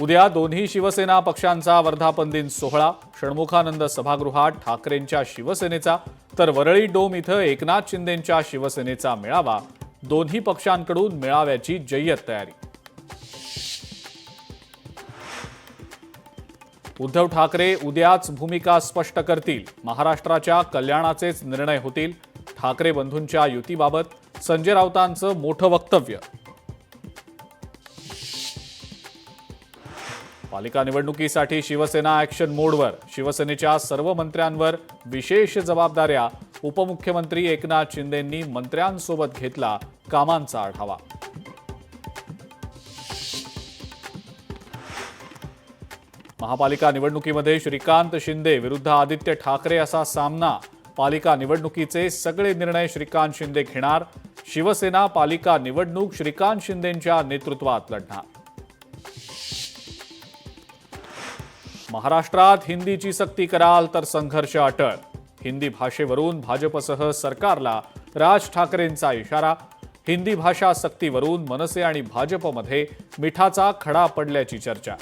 उद्या दोन्ही शिवसेना पक्षांचा वर्धापन दिन सोहळा षण्मुखानंद सभागृहात ठाकरेंच्या शिवसेनेचा तर वरळी डोम इथं एकनाथ शिंदेंच्या शिवसेनेचा मेळावा। दोन्ही पक्षांकडून मेळाव्याची जय्यत तयारी। उद्धव ठाकरे उद्याच भूमिका स्पष्ट करतील। महाराष्ट्राच्या कल्याणाचेच निर्णय होतील। ठाकरे बंधूंच्या युतीबाबत संजय राऊतांचं मोठं वक्तव्य। पालिका निवडणुकीसाठी शिवसेना ॲक्शन मोडवर। शिवसेनेच्या सर्व मंत्र्यांवर विशेष जबाबदाऱ्या। उपमुख्यमंत्री एकनाथ शिंदेंनी मंत्र्यांसोबत घेतला कामांचा आढावा। महापालिका निवडणुकीमध्ये श्रीकांत शिंदे विरुद्ध आदित्य ठाकरे असा सामना। पालिका निवडणुकीचे सगळे निर्णय श्रीकांत शिंदे घेणार। शिवसेना पालिका निवडणूक श्रीकांत शिंदेंच्या नेतृत्वात लढणार। महाराष्ट्रात हिंदीची सक्ती कराल तर संघर्ष अटळ। हिंदी भाषेवरून भाजपसह सरकारला राज ठाकरेंचा इशारा। हिंदी भाषा सक्तीवरून मनसे आणि भाजपमध्ये मिठाचा खडा पडल्याची चर्चा।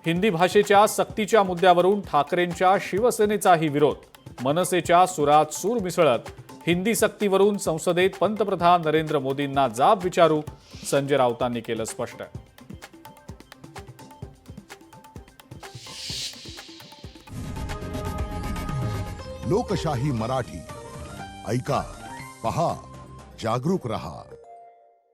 हिंदी भाषेच्या सक्तीच्या मुद्द्यावरून ठाकरेंच्या शिवसेनेचाही विरोध। मनसेच्या सुरात सूर मिसळत हिंदी सक्तीवरून संसदेत पंतप्रधान नरेंद्र मोदींना जाब विचारू, संजय राऊतांनी केलं स्पष्ट। लोकशाही मराठी ऐका, पहा, जागरूक रहा।